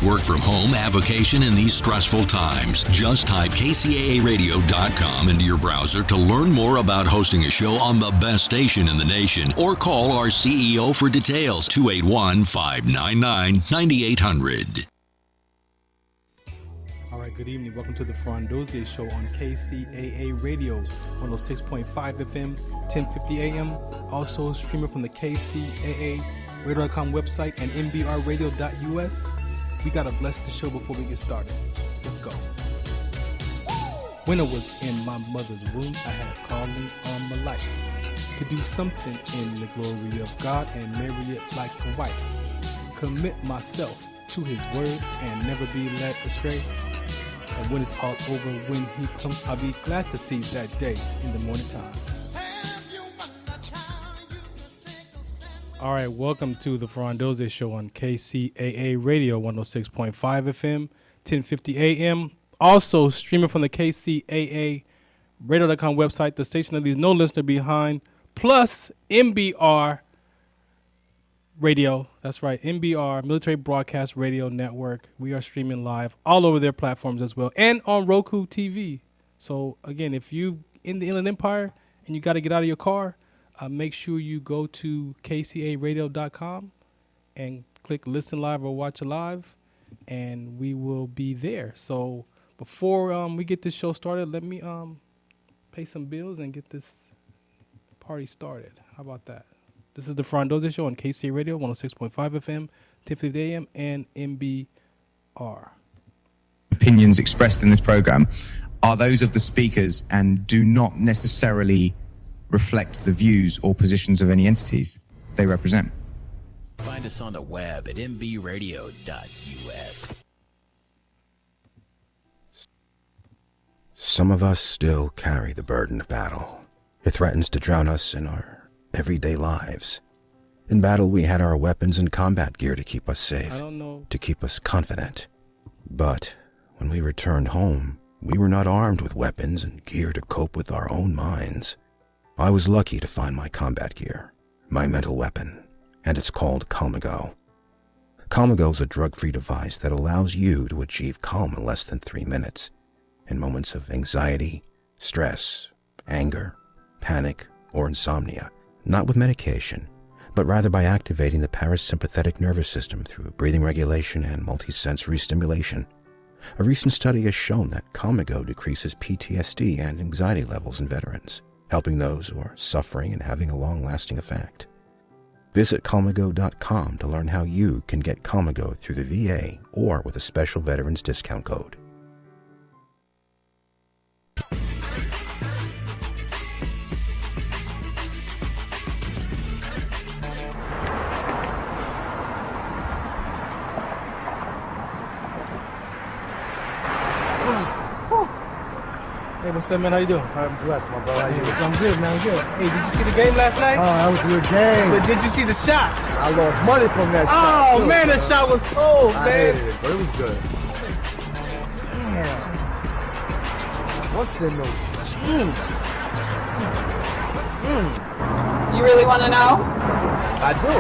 Work from home, avocation in these stressful times. Just type kcaaradio.com into your browser to learn more about hosting a show on the best station in the nation, or call our CEO for details, 281-599-9800. All right, good evening. Welcome to the Farron Dozier Show on KCAA Radio, 106.5 FM, 1050 AM. Also streaming from the KCAA Radio.com website and nbrradio.us. We got to bless the show before we get started. Let's go. When I was in my mother's womb, I had a calling on my life to do something in the glory of God and marry it like a wife. Commit myself to his word and never be led astray. And when it's all over, when he comes, I'll be glad to see that day in the morning time. All right, welcome to the Farron Dozier Show on KCAA Radio, 106.5 FM, 1050 AM. Also streaming from the KCAA Radio.com website, the station that leaves no listener behind, plus MBR Radio. That's right, MBR, Military Broadcast Radio Network. We are streaming live all over their platforms as well, and on Roku TV. So, again, if you in the Inland Empire and you got to get out of your car, make sure you go to kcaaradio.com and click Listen Live or Watch Live, and we will be there. So before we get this show started, let me pay some bills and get this party started. How about that? This is the Farron Dozier Show on KCA Radio, 106.5 FM, 1050 AM, and MBR. Opinions expressed in this program are those of the speakers and do not necessarily reflect the views or positions of any entities they represent. Find us on the web at mbradio.us. Some of us still carry the burden of battle. It threatens to drown us in our everyday lives. In battle, we had our weapons and combat gear to keep us safe, to keep us confident. But when we returned home, we were not armed with weapons and gear to cope with our own minds. I was lucky to find my combat gear, my mental weapon, and it's called Calmago. Calmago is a drug-free device that allows you to achieve calm in less than 3 minutes in moments of anxiety, stress, anger, panic, or insomnia, not with medication, but rather by activating the parasympathetic nervous system through breathing regulation and multisensory stimulation. A recent study has shown that Calmago decreases PTSD and anxiety levels in veterans, helping those who are suffering and having a long-lasting effect. Visit Calmago.com to learn how you can get Calmago through the VA or with a special veterans discount code. Hey, what's up, man? How you doing? I'm blessed, my brother. How you doing? I'm good, man. I'm good. Hey, did you see the game last night? Oh, that was a good game. But did you see the shot? I lost money from that shot. Oh, man, that shot was cold, man. I hated it, but it was good. Damn. What's in those jeans? You really want to know? I do.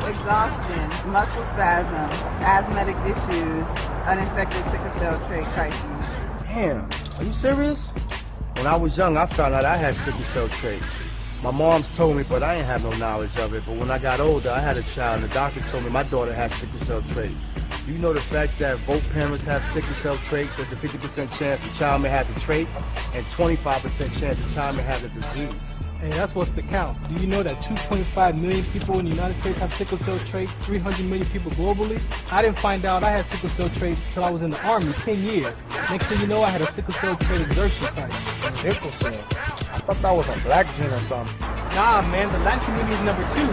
Exhaustion, muscle spasms, asthmatic issues, unexpected sickle cell trait crises. Damn. Are you serious? When I was young, I found out I had sickle cell trait. My mom's told me, but I ain't have no knowledge of it. But when I got older, I had a child, and the doctor told me my daughter has sickle cell trait. Do you know the facts that both parents have sickle cell trait? There's a 50% chance the child may have the trait, and 25% chance the child may have the disease. Hey, that's what's the count. Do you know that 2.5 million people in the United States have sickle cell trait, 300 million people globally? I didn't find out I had sickle cell trait until I was in the Army, 10 years. Next thing you know, I had a sickle cell trait exertion site. Sickle cell? I thought that was a black gene or something. Nah, man, the Latin community is number 2.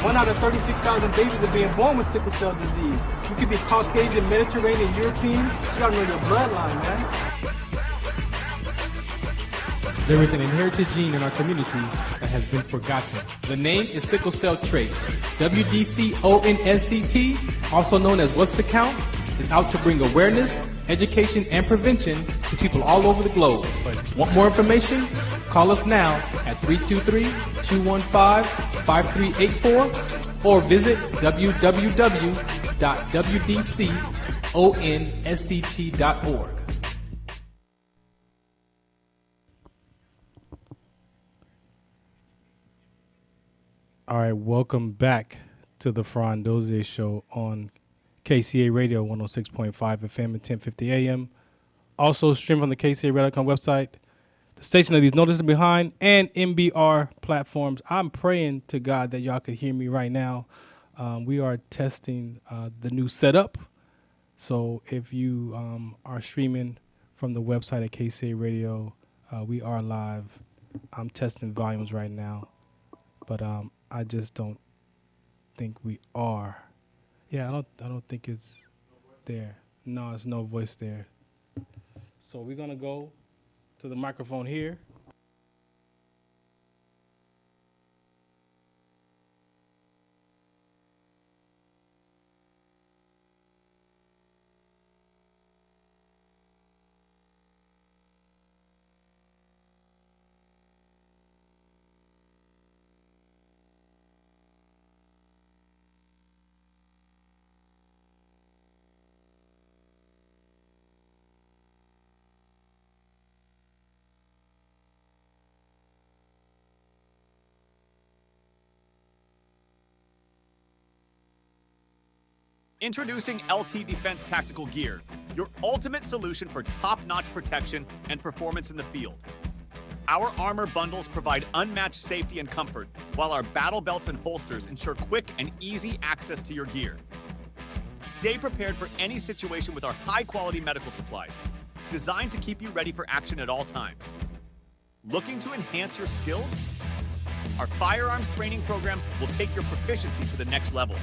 1 out of 36,000 babies are being born with sickle cell disease. You could be Caucasian, Mediterranean, European. You gotta know your bloodline, man. There is an inherited gene in our community that has been forgotten. The name is sickle cell trait. WDCONSCT, also known as What's the Count, is out to bring awareness, education, and prevention to people all over the globe. Want more information? Call us now at 323-215-5384 or visit www.wdconsct.org. All right, welcome back to the Farron Dozier Show on KCA Radio 106.5 FM and 1050 AM. Also streamed on the KCARadio.com website, the station that these notices behind, and MBR platforms. I'm praying to God that y'all could hear me right now. We are testing the new setup. So if you are streaming from the website at KCA Radio, we are live. I'm testing volumes right now, but I just don't think we are. Yeah, I don't think it's there. No, there's no voice there. So we're gonna go to the microphone here. Introducing LT Defense Tactical Gear, your ultimate solution for top-notch protection and performance in the field. Our armor bundles provide unmatched safety and comfort, while our battle belts and holsters ensure quick and easy access to your gear. Stay prepared for any situation with our high-quality medical supplies, designed to keep you ready for action at all times. Looking to enhance your skills? Our firearms training programs will take your proficiency to the next level.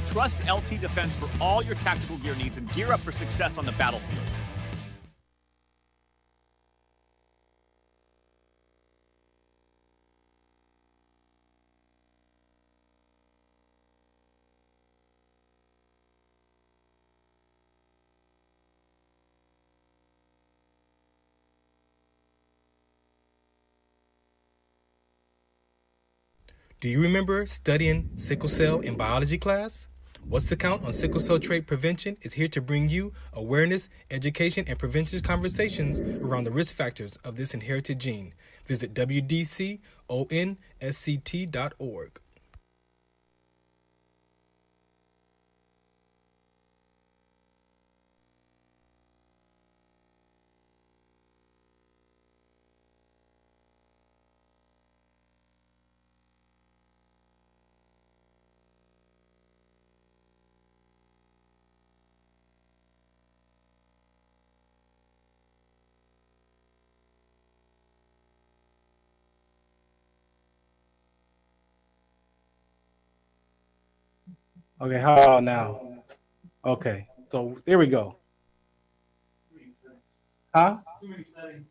Trust LT Defense for all your tactical gear needs and gear up for success on the battlefield. Do you remember studying sickle cell in biology class? What's the Count on Sickle Cell Trait Prevention is here to bring you awareness, education, and prevention conversations around the risk factors of this inherited gene. Visit wdconsct.org. Okay, how about now? Okay, so there we go. Huh?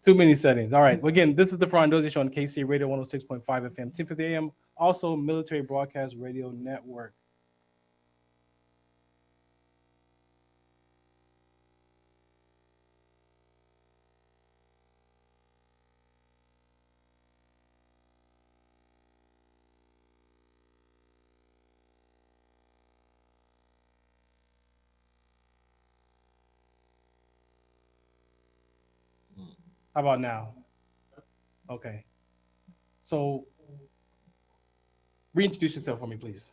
Too many settings. All right. Well, again, this is the Farron Dozier Show on KC Radio 106.5 FM, 1050 AM, also Military Broadcast Radio Network. How about now? Okay. So reintroduce yourself for me, please.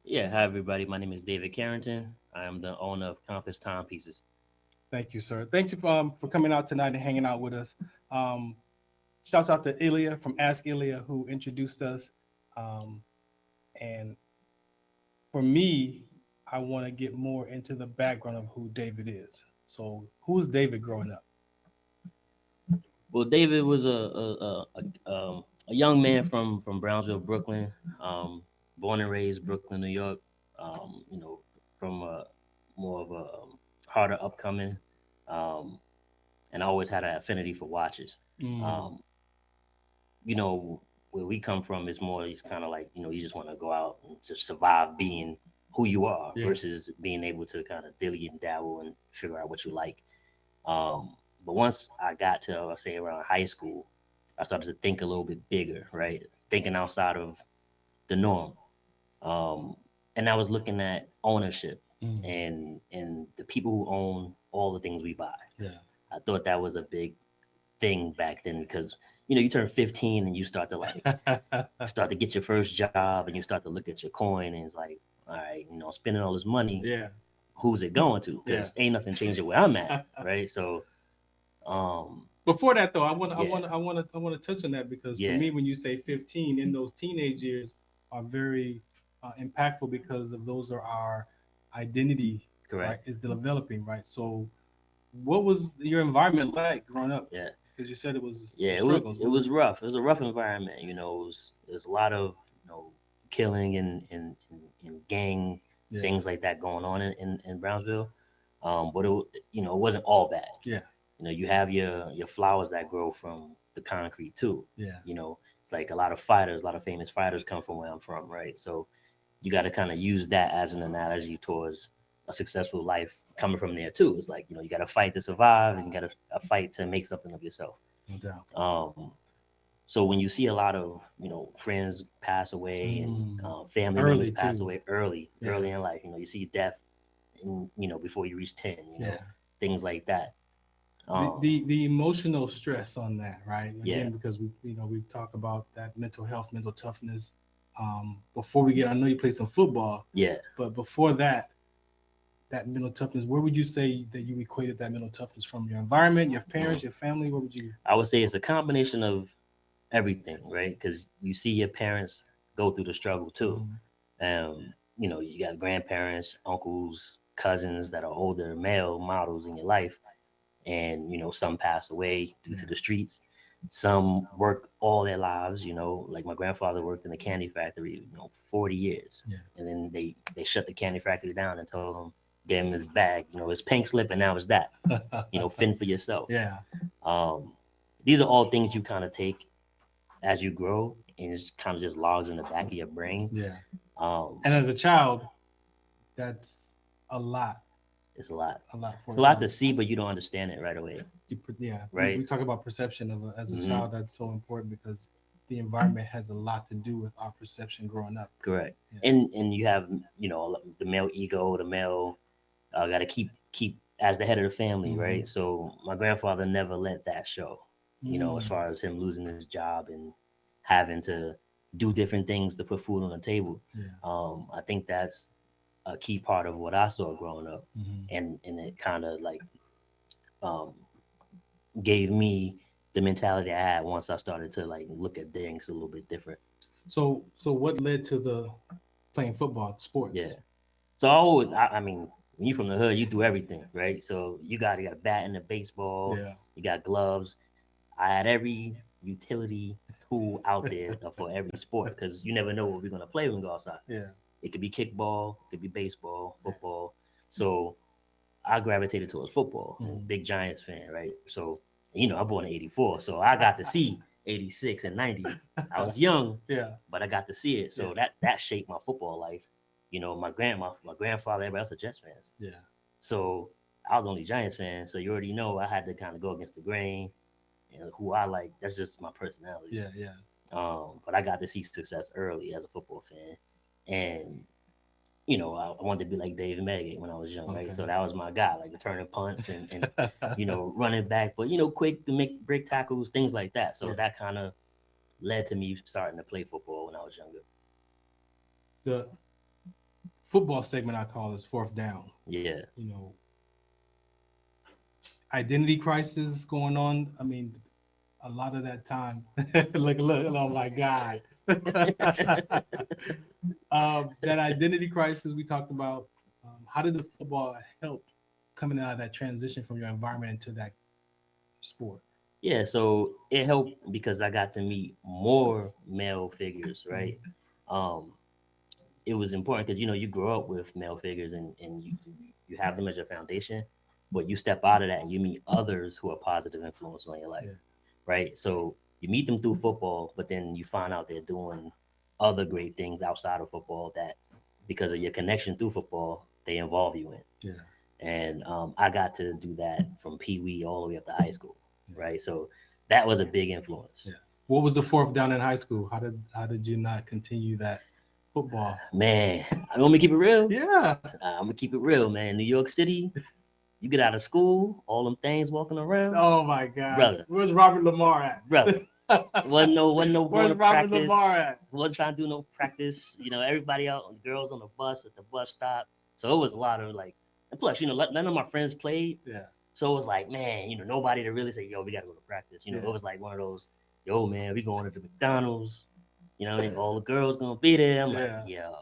Yeah, hi everybody. My name is David Carrington. I am the owner of Compass Timepieces. Thank you, sir. Thanks for coming out tonight and hanging out with us. Shouts out to Ilya from Ask Ilya, who introduced us. And for me, I want to get more into the background of who David is. So who's David growing up? Well, David was a young man from Brownsville, Brooklyn, born and raised Brooklyn, New York. You know, from more of a harder upcoming, and I always had an affinity for watches. You know, where we come from is more, it's kind of like, you know, you just want to go out and to survive being who you are versus being able to kind of dilly and dabble and figure out what you like. But once I got to, I'll say around high school, I started to think a little bit bigger, right? Thinking outside of the norm. And I was looking at ownership and the people who own all the things we buy. Yeah. I thought that was a big thing back then because you turn 15 and you start to start to get your first job and you start to look at your coin and it's like, all right, spending all this money. Yeah. Who's it going to? Because ain't nothing changing where I'm at, right? So, before that though, I want to touch on that because for me, when you say 15, in those teenage years are very impactful because of those are our identity. Correct. Right, is developing, right? So, what was your environment like growing up? Yeah, because you said it was it was rough. It was a rough environment. It was a lot of killing and gang things like that going on in Brownsville. But it wasn't all bad. Yeah. You have your flowers that grow from the concrete too. Yeah. It's like a lot of famous fighters come from where I'm from, right? So you got to kind of use that as an analogy towards a successful life coming from there too. It's like, you got to fight to survive and you got to fight to make something of yourself. No doubt. So when you see a lot of, friends pass away and family members pass away early in life, you see death before you reach 10, things like that. The emotional stress on that, right? Again, because we talk about that mental health, mental toughness. Before I know you play some football. Yeah. But before that mental toughness, where would you say that you equated that mental toughness from? Your environment, your parents, your family? What would you? I would say it's a combination of everything, right? Because you see your parents go through the struggle too. You got grandparents, uncles, cousins that are older male models in your life. And, some pass away due to the streets. Some work all their lives, like my grandfather worked in the candy factory, 40 years. Yeah. And then they shut the candy factory down and told him, gave him his bag, his pink slip, and now it's that, fend for yourself. Yeah. These are all things you kind of take as you grow and it's kind of just logs in the back of your brain. Yeah. And as a child, that's a lot. It's a lot. For it's a lot to see, but you don't understand it right away. Yeah. Right. We talk about perception as a child. That's so important because the environment has a lot to do with our perception growing up. Correct. Yeah. And you have, the male ego, the male got to keep as the head of the family, right? So my grandfather never let that show, as far as him losing his job and having to do different things to put food on the table. Yeah. I think that's a key part of what I saw growing up, and it kind of gave me the mentality I had once I started to look at things a little bit different. So what led to the playing football, sports? Yeah. So I mean, when you're from the hood, you do everything, right? So you got a bat and a baseball. Yeah. You got gloves. I had every utility tool out there for every sport because you never know what we're gonna play when we go outside. Yeah. It could be kickball, it could be baseball, football. So I gravitated towards football. Big Giants fan, right? So, I'm born in 84. So I got to see 86 and 90. I was young, but I got to see it. So that shaped my football life. My grandfather, everybody else are Jets fans. Yeah. So I was only Giants fan. So you already know I had to kind of go against the grain. And who I like, that's just my personality. Yeah, yeah. But I got to see success early as a football fan. And, I wanted to be like David Meggett when I was young, right? So that was my guy, returning punts and running back, but, quick to make break tackles, things like that. So that kind of led to me starting to play football when I was younger. The football segment I call is fourth down. Yeah. Identity crisis going on. I mean, a lot of that time. look, oh my God. That identity crisis we talked about. How did the football help coming out of that transition from your environment into that sport? Yeah, so it helped because I got to meet more male figures, right? It was important because you grow up with male figures and you have them as your foundation, but you step out of that and you meet others who are positive influence on your life, right? So you meet them through football, but then you find out they're doing other great things outside of football that, because of your connection through football, they involve you in. Yeah. And I got to do that from Pee Wee all the way up to high school, right? So that was a big influence. Yeah. What was the fourth down in high school? How did you not continue that football? Man, I want me to keep it real. Yeah. I'm gonna keep it real, man. New York City, you get out of school, all them things walking around. Oh my God, brother. Where's Robert Lamar at? Brother. wasn't no Where's going to Robert practice. Lamar at? Wasn't trying to do no practice. Everybody out, girls on the bus at the bus stop. So it was a lot of like, and plus, none of my friends played. Yeah. So it was like, man, nobody to really say, yo, we gotta go to practice. It was like one of those, yo, man, we going to the McDonald's. All the girls gonna be there. I'm like, yo.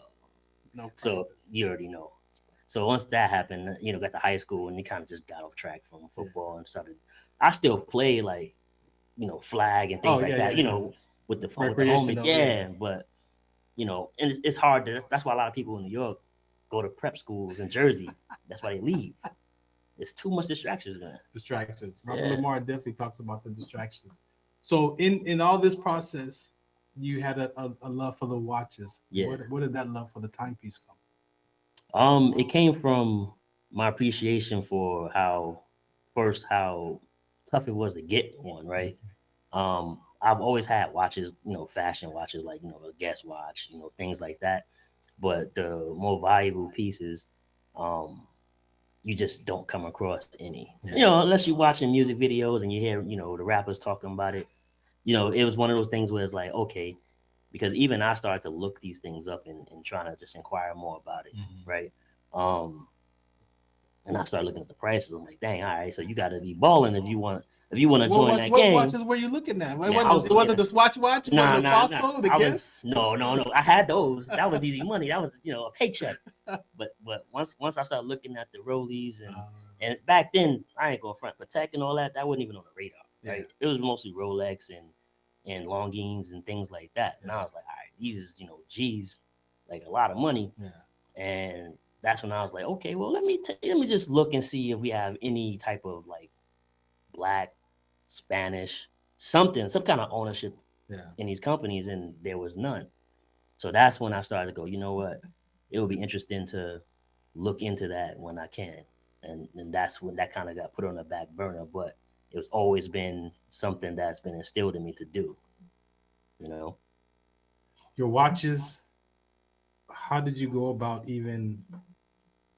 No. So you already know. So once that happened, got to high school and you kind of just got off track from football and started. I still play like, flag and things that. With the homies, but and it's hard to. That's why a lot of people in New York go to prep schools in Jersey. That's why they leave. It's too much distractions, man. Distractions. Robert Lamar definitely talks about the distractions. So in all this process, you had a love for the watches. Yeah. Where did that love for the timepiece come? It came from my appreciation for how tough it was to get one, right? I've always had watches, fashion watches, like, a Guess watch, things like that. But the more valuable pieces, you just don't come across any, unless you're watching music videos and you hear, the rappers talking about it. It was one of those things where it's like, okay, because even I started to look these things up and trying to just inquire more about it, right? And I started looking at the prices. I'm like, dang, all right, so you got to be balling if you want to join that game. What watches were you looking at? It wasn't the Swatch watch? Nah. The Guess? No. I had those. That was easy money. That was, a paycheck. But once I started looking at the Rollies and back then, I ain't going front, Patek and all that wasn't even on the radar, right? It was mostly Rolex and Longines and things like that. And I was like, all right, these is, G's, like a lot of money. Yeah. And that's when I was like, okay, well, let me just look and see if we have any type of like Black, Spanish, some kind of ownership in these companies, and there was none. So that's when I started to go, you know what? It would be interesting to look into that when I can. And that's when that kind of got put on the back burner, but it was always been something that's been instilled in me to do. Your watches, how did you go about even,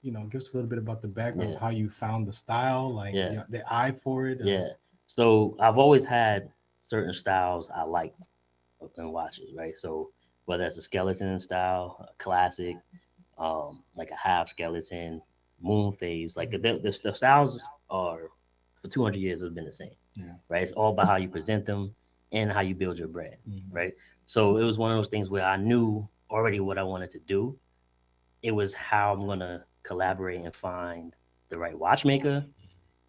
give us a little bit about the background of how you found the style, like the eye for it? So I've always had certain styles I liked in watches, right? So whether it's a skeleton style, a classic, like a half skeleton, moon phase, like the styles are for 200 years have been the same, right? It's all about how you present them and how you build your brand, right? So it was one of those things where I knew already what I wanted to do. It was how I'm gonna collaborate and find the right watchmaker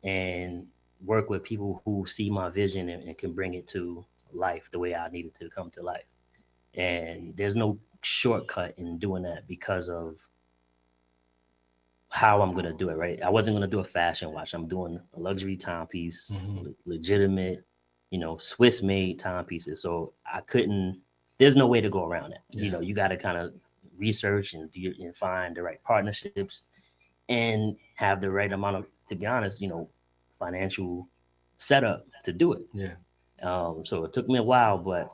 and work with people who see my vision and can bring it to life the way I needed to come to life. And there's no shortcut in doing that because of how I'm going to do it, right? I wasn't going to do a fashion watch. I'm doing a luxury timepiece, legitimate, Swiss made timepieces. So there's no way to go around it. You got to kind of research and find the right partnerships and have the right amount of, to be honest, financial setup to do it. So it took me a while, but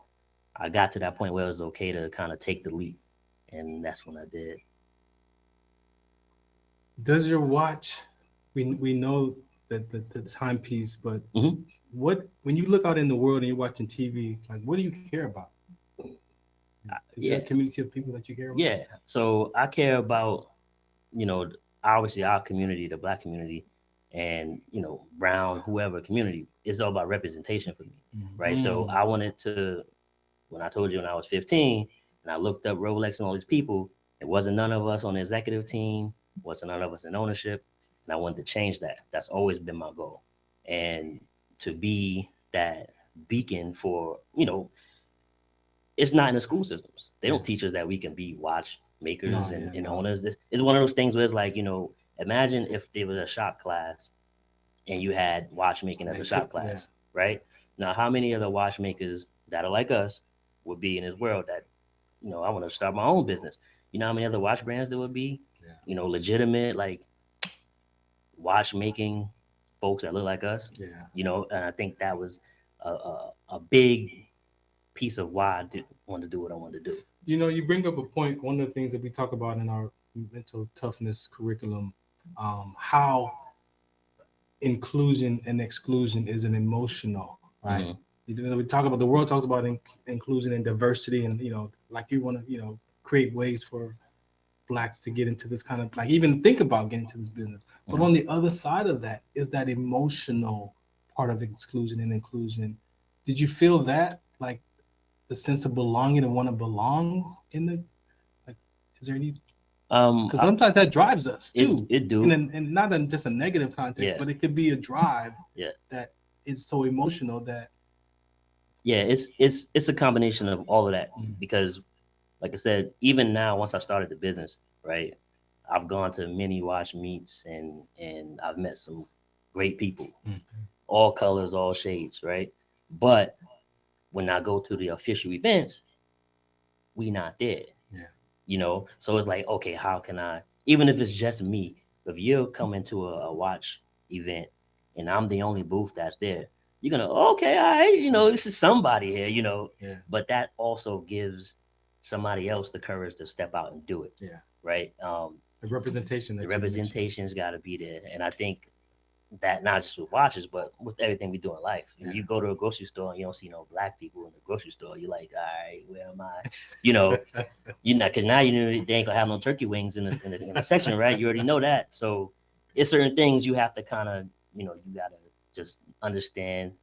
I got to that point where it was okay to kind of take the leap, and that's when I did. Does your watch? We know that the timepiece, but when you look out in the world and you're watching TV, like what do you care about? Is there a community of people that you care about? Yeah, so I care about, obviously our community, the Black community, and brown, whoever community. It's all about representation for me, right? So I wanted to, when I told you when I was 15 and I looked up Rolex and all these people, it wasn't none of us on the executive team, wasn't none of us in ownership, and I wanted to change that. That's always been my goal, and to be that beacon for, it's not in the school systems. They don't teach us that we can be watch makers and owners. It's one of those things where it's like, imagine if there was a shop class and you had watchmaking as a shop class, right? Now, how many other watchmakers that are like us would be in this world that, I want to start my own business? You know how many other watch brands there would be? Legitimate, like watchmaking folks that look like us. And I think that was a big piece of why I did want to do what I wanted to do. You know, you bring up a point. One of the things that we talk about in our mental toughness curriculum, how inclusion and exclusion is an emotional, right? Mhm. You know, we talk about the world talks about inclusion and diversity, and like you want to create ways for blacks to get into this kind of, like, even think about getting into this business. But on the other side of that is that emotional part of exclusion and inclusion. Did you feel that, like, the sense of belonging and want to belong in the, like, is there any, because sometimes that drives us too. It do. And not in just a negative context, but it could be a drive that is so emotional that. Yeah, it's a combination of all of that, because, like I said, even now, once I started the business, right, I've gone to many watch meets and I've met some great people, all colors, all shades, right? But when I go to the official events, we not there. Yeah. So it's like, okay, how can I, even if it's just me, if you're coming to a watch event and I'm the only booth that's there, you're gonna, okay, all right, this is somebody here, Yeah. But that also gives somebody else the courage to step out and do it. Yeah. Right. The representation. The representation's got to be there, and I think that not just with watches, but with everything we do in life. Yeah. You go to a grocery store and you don't see no black people in the grocery store. You're like, all right, where am I? Because now they ain't gonna have no turkey wings in the section, right? You already know that. So it's certain things you have to kind of, you gotta just understand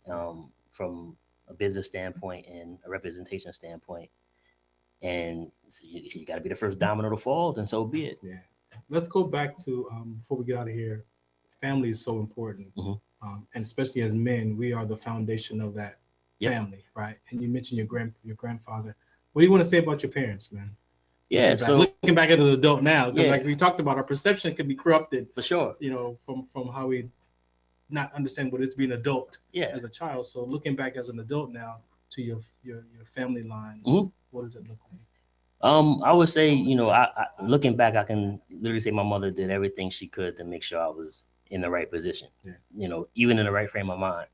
from a business standpoint and a representation standpoint. And you got to be the first domino to fall, and so be it. Yeah. Let's go back to, before we get out of here, family is so important. And especially as men, we are the foundation of that family, right? And you mentioned your grandfather. What do you want to say about your parents, man? Yeah, looking back as an adult now, because like we talked about, our perception can be corrupted for sure. From how we not understand what it's being an adult as a child. So looking back as an adult now to your family line, what does it look like? I would say, I looking back, I can literally say my mother did everything she could to make sure I was in the right position. Yeah. Even in the right frame of mind.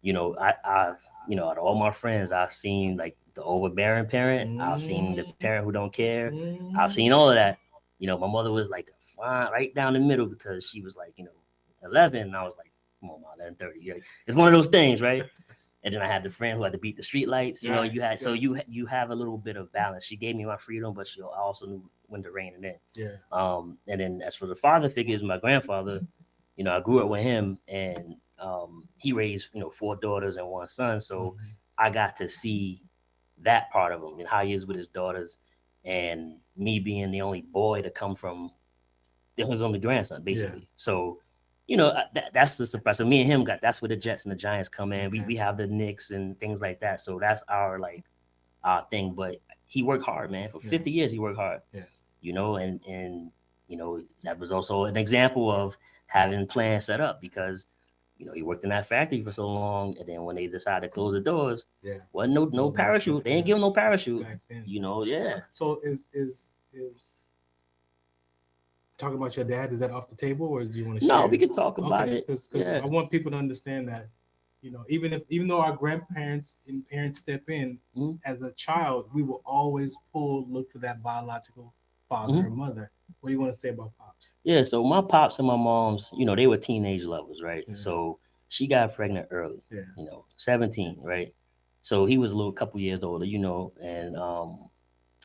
I've out of all my friends, I've seen like the overbearing parent. I've seen the parent who don't care. I've seen all of that. My mother was like fine, right down the middle, because she was like, 11, and I was like, come on, Mom, 11:30. Like, it's one of those things, right? And then I had the friend who had to beat the street lights. So you have a little bit of balance. She gave me my freedom, but I also knew when to rein it in. Yeah. And then as for the father figures, my grandfather, I grew up with him, and he raised 4 daughters and 1 son. So I got to see that part of him and how he is with his daughters, and me being the only boy to come from his only grandson, basically. Yeah. So. That's the surprise. So me and him that's where the Jets and the Giants come in. We have the Knicks and things like that. So that's our thing. But he worked hard, man. For 50 years, he worked hard. Yeah. And that was also an example of having plans set up, because he worked in that factory for so long, and then when they decided to close the doors, wasn't no parachute. They ain't give him no parachute. So is talking about your dad, is that off the table, or do you want to share? No, we can talk about it. Because I want people to understand that, even though our grandparents and parents step in, as a child, we will always look for that biological father or mother. What do you want to say about pops? Yeah, so my pops and my moms, they were teenage lovers, right? Yeah. So she got pregnant early, 17, right? So he was a couple years older, and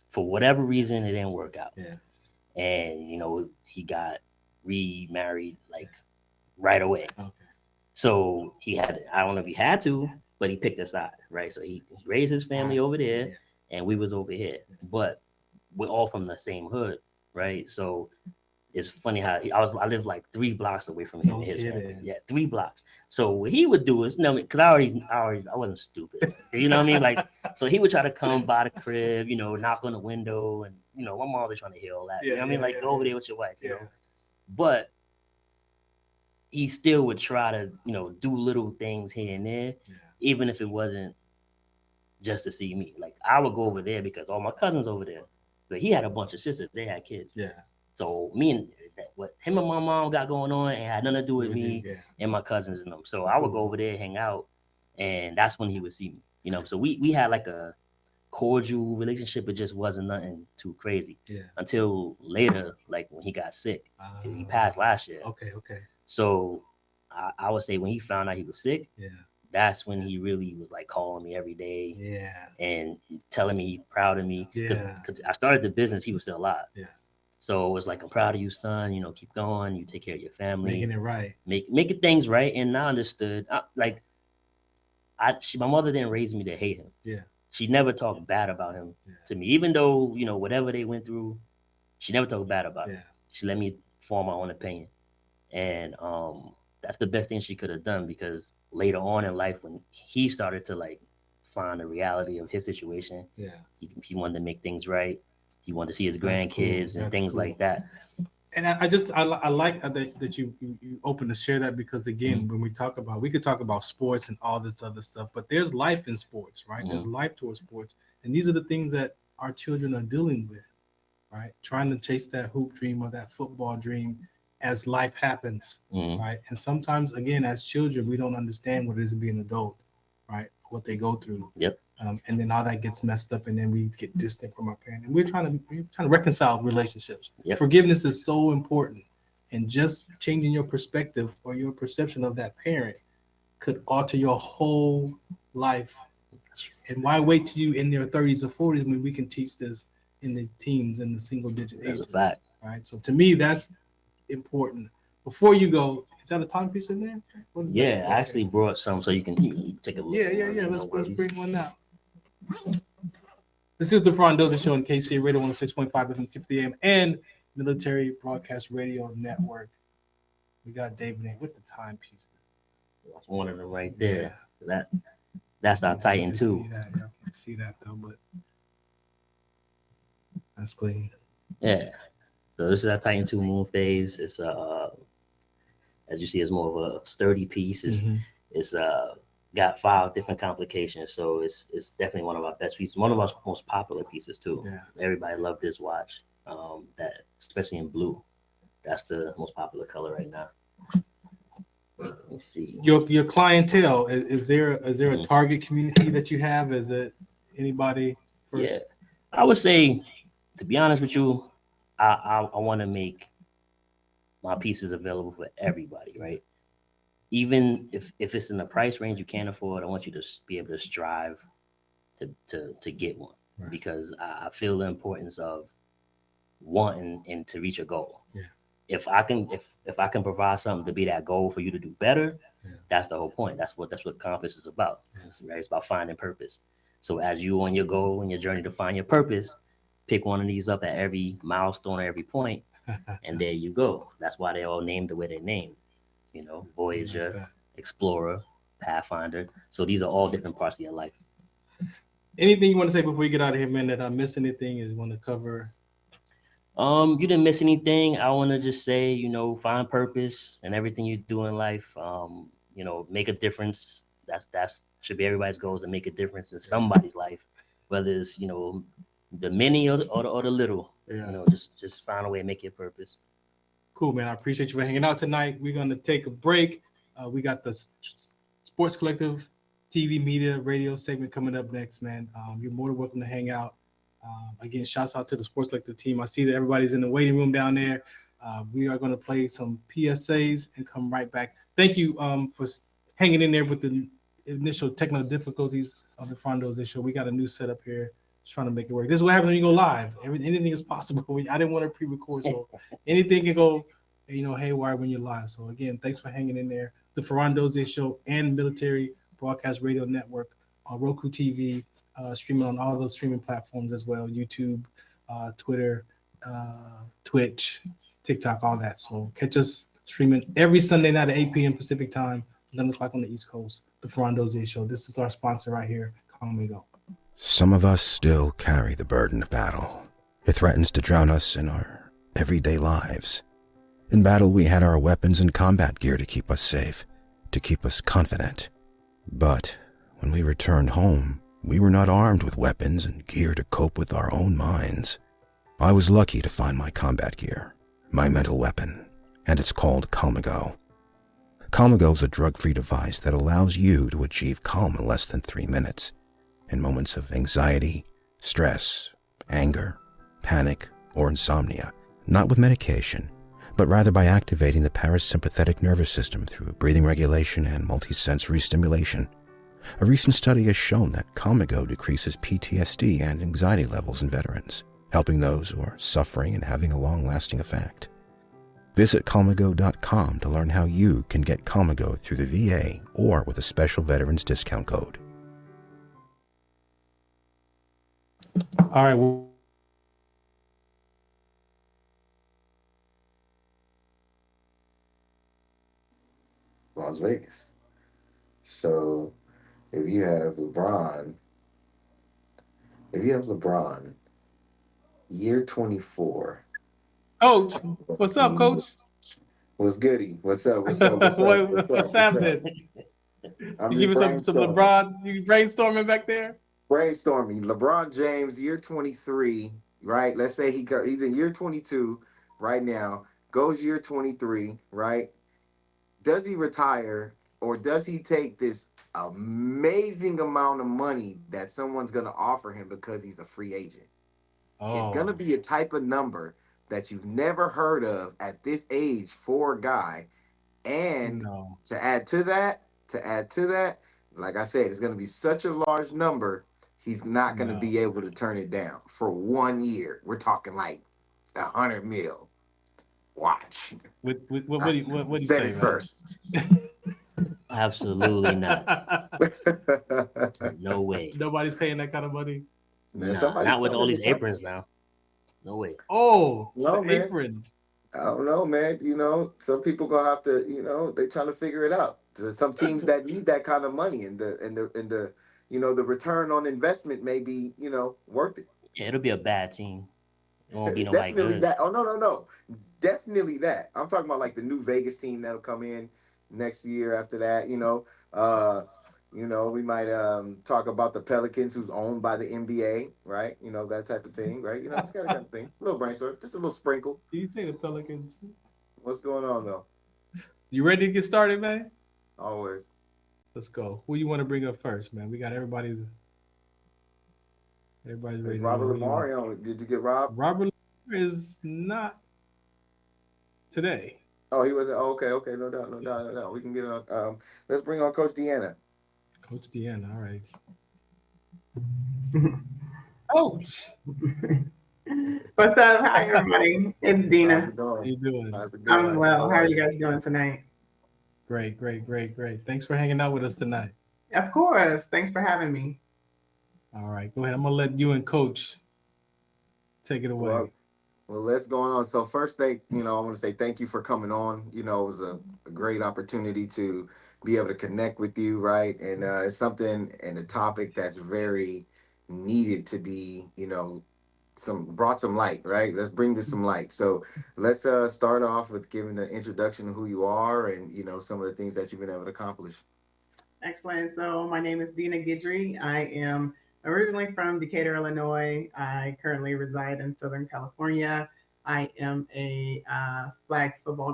for whatever reason, it didn't work out. Yeah. And he got remarried right away. Okay. So I don't know if he had to, but he picked a side, right? So he raised his family over there, and we was over here. But we're all from the same hood, right? So it's funny how I lived 3 blocks away from him and his family. Yeah, 3 blocks. So what he would do is, because I wasn't stupid. You know what I mean? So he would try to come by the crib, knock on the window, and my mom was trying to hear all that. You know what I mean? Go over there with your wife, you know. But he still would try to, do little things here and there, even if it wasn't just to see me. I would go over there because all my cousins over there. But he had a bunch of sisters. They had kids. Yeah. So what him and my mom got going on, it had nothing to do with me and my cousins and them. So I would go over there, hang out, and that's when he would see me. So we had a cordial relationship. It just wasn't nothing too crazy. Yeah. Until later, like when he got sick. He passed last year. Okay. So I would say when he found out he was sick, that's when he really was like calling me every day, and telling me he's proud of me. Because I started the business, he was still alive. So it was like, I'm proud of you, son. You know, keep going. You take care of your family, making it right, making things right. And I understood. My mother didn't raise me to hate him. Yeah, she never talked bad about him to me, even though whatever they went through, she never talked bad about him. She let me form my own opinion, and that's the best thing she could have done, because later on in life, when he started to like find the reality of his situation, he wanted to make things right. He wanted to see his grandkids and things like that. And I like that you open to share that, because again, when we could talk about sports and all this other stuff, but there's life in sports, right? There's life towards sports, and these are the things that our children are dealing with, right? Trying to chase that hoop dream or that football dream as life happens, right? And sometimes, again, as children, we don't understand what it is to be an adult, right? What they go through. Yep. And then all that gets messed up, and then we get distant from our parent. And we're trying to reconcile relationships. Yep. Forgiveness is so important, and just changing your perspective or your perception of that parent could alter your whole life. And why wait till you in your 30s or 40s when we can teach this in the teens and the single-digit ages? That's a fact. Right. So to me, that's important. Before you go, is that a timepiece in there? I actually brought some so you can take a look. Yeah. Let's bring one out. This is the Farron Dozier Show on KCA Radio 106.5 FM 50 AM and Military Broadcast Radio Network. We got David in with the timepiece. That's one of them right there. So that's our Titan too. I can see that though, but that's clean. Yeah. So this is our Titan 2 moon phase. It's as you see, it's more of a sturdy piece. It's got 5 different complications, so it's definitely one of our best pieces, one of our most popular pieces too. Everybody loved this watch, that especially in blue. That's the most popular color right now. Let's see your clientele. Is there a target community that you have? Is it anybody first? I would say, to be honest with you, I want to make my pieces available for everybody, right? Even if it's in the price range you can't afford, I want you to be able to strive to get one, because I feel the importance of wanting and to reach a goal. If I can provide something to be that goal for you to do better, that's the whole point. That's what Compass is about. Right? It's about finding purpose. So as you on your goal and your journey to find your purpose, pick one of these up at every milestone or every point, and there you go. That's why they all named the way they're named. Voyager, Explorer, Pathfinder. So these are all different parts of your life. Anything you want to say before we get out of here, man, that I missed anything you want to cover? You didn't miss anything. I want to just say, find purpose in everything you do in life. Make a difference. That's should be everybody's goal, to make a difference in somebody's life, whether it's, the many or the little. Just find a way to make your purpose. Cool, man. I appreciate you for hanging out tonight. We're going to take a break. We got the Sports Collective TV, media, radio segment coming up next, man. You're more than welcome to hang out. Again, shouts out to the Sports Collective team. I see that everybody's in the waiting room down there. We are going to play some PSAs and come right back. Thank you for hanging in there with the initial technical difficulties of the Farron Dozier Show. We got a new setup here. Just trying to make it work. This is what happens when you go live. Anything is possible. I didn't want to pre-record, so anything can go, haywire when you're live. So again, thanks for hanging in there. The Farron Dozier Show and Military Broadcast Radio Network on Roku TV, streaming on all those streaming platforms as well: YouTube, Twitter, Twitch, TikTok, all that. So catch us streaming every Sunday night at 8 p.m. Pacific time, 11 o'clock on the East Coast. The Farron Dozier Show. This is our sponsor right here. Come we go. Some of us still carry the burden of battle. It threatens to drown us in our everyday lives. In battle, we had our weapons and combat gear to keep us safe, to keep us confident. But when we returned home, we were not armed with weapons and gear to cope with our own minds. I was lucky to find my combat gear, my mental weapon, and it's called Calmago. Calmago is a drug-free device that allows you to achieve calm in less than 3 minutes. In moments of anxiety, stress, anger, panic, or insomnia, not with medication, but rather by activating the parasympathetic nervous system through breathing regulation and multisensory stimulation. A recent study has shown that Comigo decreases PTSD and anxiety levels in veterans, helping those who are suffering and having a long-lasting effect. Visit Comigo.com to learn how you can get Comigo through the VA or with a special veterans discount code. All right. Well, Las Vegas. So if you have LeBron, year 24. Coach, what's up, Coach? What's goody? What's up? What's up? What's up? What's happening? I'm You giving some LeBron? You brainstorming back there? Brainstorming. LeBron James, year 23, right? Let's say he's in year 22 right now. Goes year 23, right? Does he retire or does he take this amazing amount of money that someone's going to offer him because he's a free agent? It's going to be a type of number that you've never heard of at this age for a guy. And to add to that, like I said, it's going to be such a large number, he's not going to be able to turn it down for 1 year. We're talking like $100 million. Watch. What do you say, first? Absolutely not. No way. Nobody's paying that kind of money. Man, not with all these aprons now. No way. Oh, no, apron. I don't know, man. You know, some people gonna have to. You know, they trying to figure it out. There's some teams that need that kind of money, and the you know, the return on investment may be, you know, worth it. Yeah, it'll be a bad team. It won't be nobody good. That. Oh no. Definitely that. I'm talking about like the new Vegas team that'll come in next year after that. You know, we might talk about the Pelicans, who's owned by the NBA, right? You know, that type of thing, right? You know, it's that kind of thing. A little brainstorm, just a little sprinkle. You say the Pelicans. What's going on, though? You ready to get started, man? Always. Let's go. Who you want to bring up first, man? We got everybody's ready. Is Robert Lamar on? Did you get Rob? Robert Lamar is not today. Oh, he wasn't. Oh, okay. No doubt. We can get on. Let's bring on Coach Deanna. Coach Deanna, all right. Coach. What's up? Hi, everybody. It's Dina. How you doing? I'm well. How are you guys doing tonight? Great. Thanks for hanging out with us tonight. Of course. Thanks for having me. All right, go ahead. I'm gonna let you and Coach take it away. Well, let's go on. So first thing, I want to say thank you for coming on. It was a great opportunity to be able to connect with you, right? And it's something and a topic that's very needed to be, brought some light, right? Let's bring this some light. So let's start off with giving the introduction of who you are and, some of the things that you've been able to accomplish. Excellent. So my name is Dina Guidry. I am originally from Decatur, Illinois. I currently reside in Southern California. I am a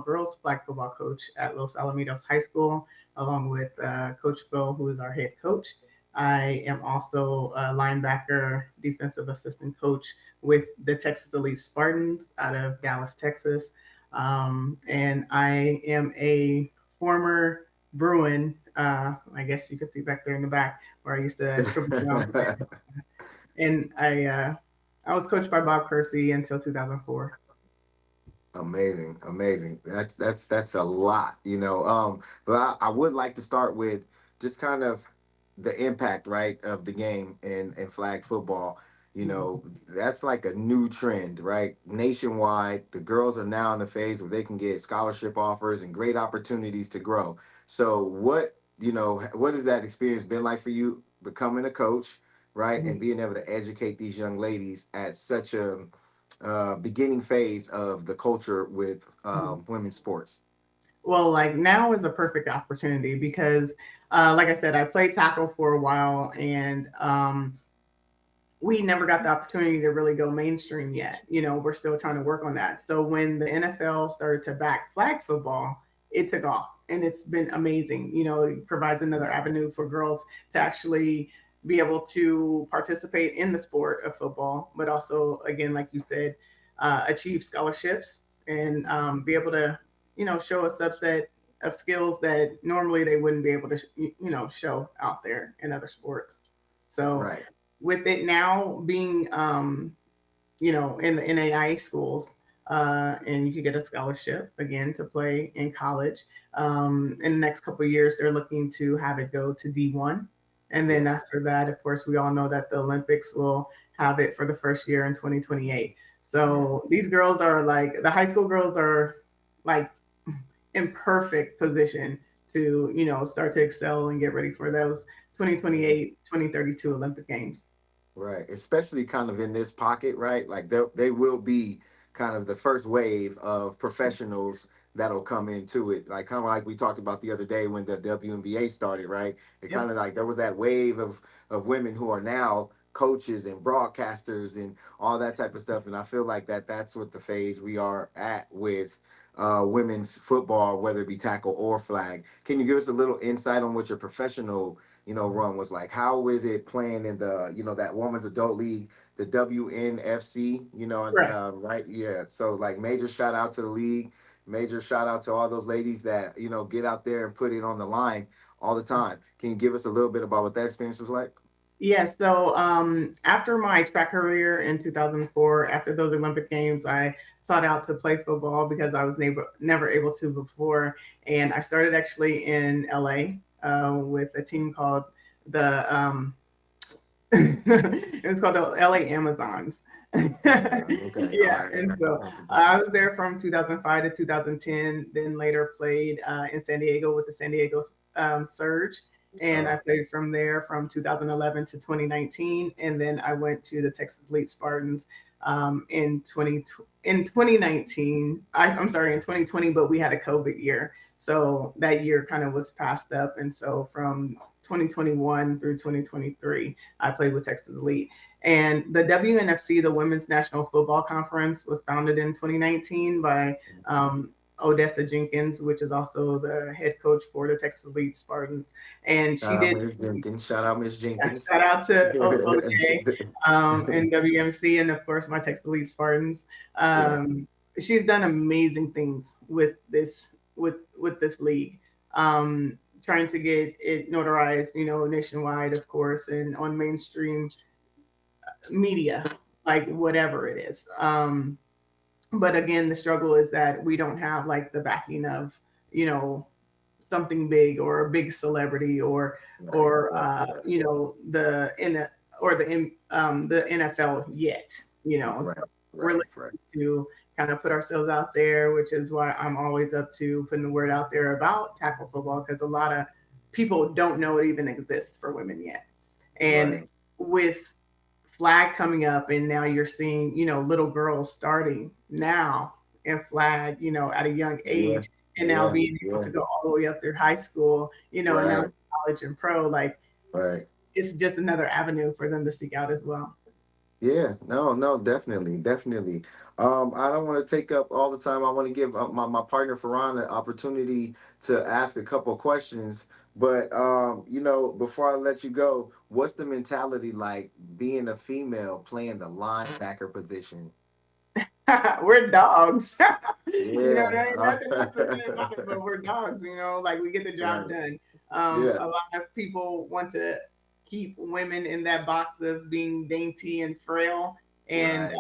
girls flag football coach at Los Alamitos High School, along with Coach Bill, who is our head coach. I am also a linebacker defensive assistant coach with the Texas Elite Spartans out of Dallas, Texas. And I am a former Bruin, I guess you could see back there in the back where I used to triple jump. And I was coached by Bob Kersey until 2004. Amazing. That's a lot, but I would like to start with just kind of the impact, right, of the game and flag football. That's like a new trend, right? Nationwide, the girls are now in the phase where they can get scholarship offers and great opportunities to grow. So what has that experience been like for you becoming a coach, right? Mm-hmm. And being able to educate these young ladies at such a beginning phase of the culture with women's sports? Well, like now is a perfect opportunity because, like I said, I played tackle for a while and we never got the opportunity to really go mainstream yet. We're still trying to work on that. So when the NFL started to back flag football, it took off and it's been amazing. It provides another avenue for girls to actually be able to participate in the sport of football, but also, again, like you said, achieve scholarships and be able to, show a subset of skills that normally they wouldn't be able to, show out there in other sports. So Right. with it now being, in the NAIA schools, and you could get a scholarship again to play in college. In the next couple of years, they're looking to have it go to D1. And then after that, of course, we all know that the Olympics will have it for the first year in 2028. So these girls are like, the high school girls are like in perfect position to, start to excel and get ready for those 2028, 2032 Olympic Games. Right, especially kind of in this pocket, right? Like they will be kind of the first wave of professionals that'll come into it. Like kind of like we talked about the other day when the WNBA started, right? It kind of like there was that wave of women who are now coaches and broadcasters and all that type of stuff. And I feel like that's what the phase we are at with women's football, whether it be tackle or flag. Can you give us a little insight on what your professional run was like? How is it playing in the, that women's adult league, the WNFC, Right. right? Yeah. So like major shout out to the league, major shout out to all those ladies that, get out there and put it on the line all the time. Can you give us a little bit about what that experience was like? Yes. So after my track career in 2004, after those Olympic Games, I sought out to play football because I was never able to before. And I started actually in LA with a team called the it was called the LA Amazons. Okay. Yeah, and so I was there from 2005 to 2010. Then later played in San Diego with the San Diego Surge, and I played from there from 2011 to 2019. And then I went to the Texas Elite Spartans in 2019. I'm sorry, in 2020, but we had a COVID year, so that year kind of was passed up. And so from 2021 through 2023, I played with Texas Elite. And the WNFC, the Women's National Football Conference, was founded in 2019 by Odessa Jenkins, which is also the head coach for the Texas Elite Spartans. And she did. Shout out Miss Jenkins. Shout out to OJ and WMC, and of course my Texas Elite Spartans. She's done amazing things with this league. Trying to get it notarized, nationwide, of course, and on mainstream media, like whatever it is. But again, the struggle is that we don't have like the backing of, something big or a big celebrity or the NFL yet. We're looking to kind of put ourselves out there, which is why I'm always up to putting the word out there about tackle football, because a lot of people don't know it even exists for women yet. And with flag coming up, and now you're seeing, little girls starting now in flag, at a young age, and now being able to go all the way up through high school, and now college and pro, like, it's just another avenue for them to seek out as well. Yeah, no, definitely. I don't want to take up all the time. I want to give my partner Farron an opportunity to ask a couple of questions. But before I let you go, what's the mentality like being a female playing the linebacker position? We're dogs. Yeah. Nothing else to say about it, but we're dogs. Like we get the job done. A lot of people want to keep women in that box of being dainty and frail, and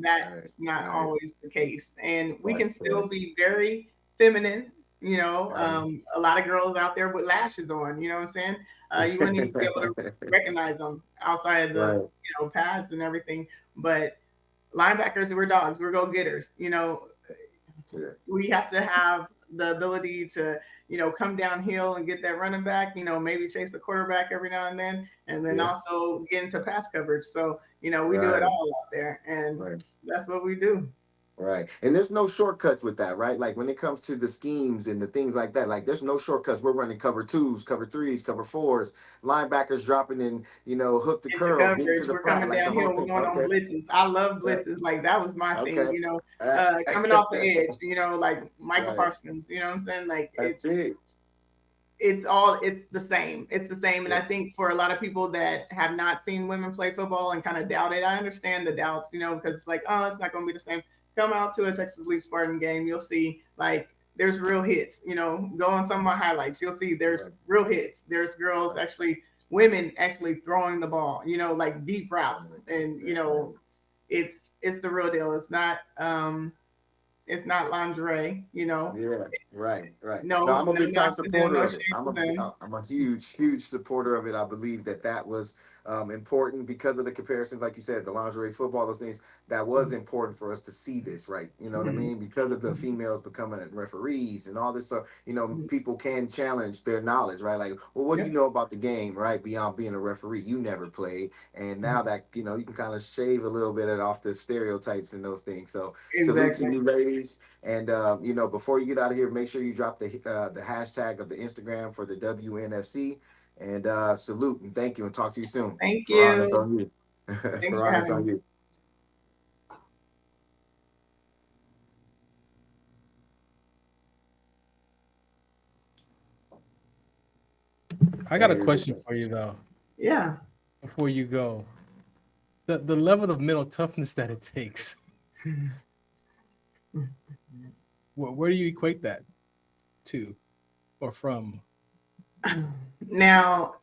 that's not always the case. And we can still be very feminine. A lot of girls out there with lashes on. You know what I'm saying? You wouldn't even be able to recognize them outside of the pads and everything. But linebackers, we're dogs. We're go-getters. We have to have the ability to, come downhill and get that running back, maybe chase the quarterback every now and then also get into pass coverage. So, we do it all out there, and that's what we do. Right. And there's no shortcuts with that, right? Like when it comes to the schemes and the things like that, like there's no shortcuts. We're running cover 2s, cover 3s, cover 4s, linebackers dropping in, hook to curl. Coverage. We're coming downhill. We're going on blitzes. I love blitzes. Like that was my thing, coming off the edge, like Michael Parsons, you know what I'm saying? Like that's it. it's the same. It's the same. And I think for a lot of people that have not seen women play football and kind of doubt it, I understand the doubts, because it's like, oh, it's not going to be the same. Come out to a Texas League Spartan game, you'll see like there's real hits. Go on some of my highlights, you'll see there's real hits. There's girls women actually throwing the ball, like deep routes, and it's the real deal. It's not lingerie, Yeah, right. No, I'm a no big time knocks to them, supporter no of it. shade to them. I'm a huge supporter of it. I believe that was important because of the comparisons, like you said, the lingerie football, those things. That was important for us to see this, right? You know what I mean? Because of the females becoming referees and all this, so people can challenge their knowledge, right? Like, well, what do you know about the game, right? Beyond being a referee, you never played, and now that you can kind of shave a little bit off the stereotypes and those things. So salute to Exactly. you, ladies. And before you get out of here, make sure you drop the hashtag of the Instagram for the WNFC. And salute and thank you, and talk to you soon. Thank Farron, it's you. on you. Thanks for Farron, it's having on me. you. I got a question for you though. Yeah. Before you go, the level of mental toughness that it takes. Where do you equate that to, or from? Now,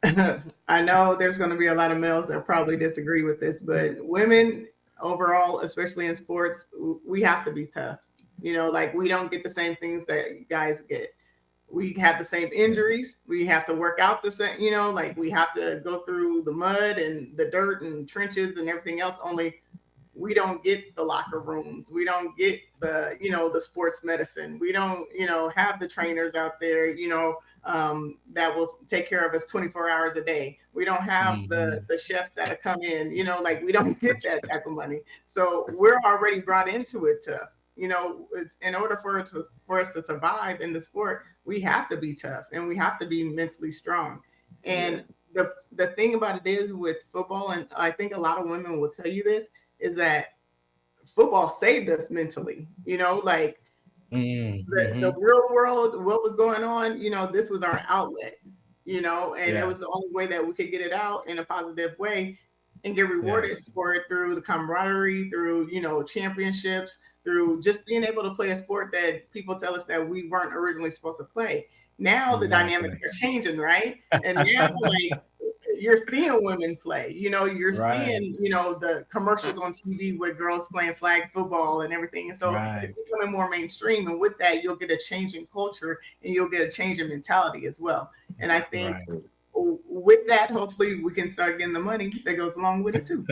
I know there's going to be a lot of males that probably disagree with this, but women overall, especially in sports, we have to be tough. Like we don't get the same things that guys get. We have the same injuries. We have to work out the same, like we have to go through the mud and the dirt and trenches and everything else. Only we don't get the locker rooms. We don't get the, the sports medicine. We don't, have the trainers out there, that will take care of us 24 hours a day. We don't have the chefs that come in, like we don't get that type of money. So we're already brought into it tough. In order for us to survive in the sport, we have to be tough and we have to be mentally strong. And the thing about it is with football, and I think a lot of women will tell you this, is that football saved us mentally. Like the real world, what was going on, this was our outlet, and it was the only way that we could get it out in a positive way and get rewarded for it through the camaraderie, through, championships, through just being able to play a sport that people tell us that we weren't originally supposed to play. Now the dynamics are changing, right? And now like you're seeing women play, you're seeing, the commercials on TV with girls playing flag football and everything. And so it's becoming more mainstream. And with that, you'll get a change in culture and you'll get a change in mentality as well. And I think with that, hopefully we can start getting the money that goes along with it too.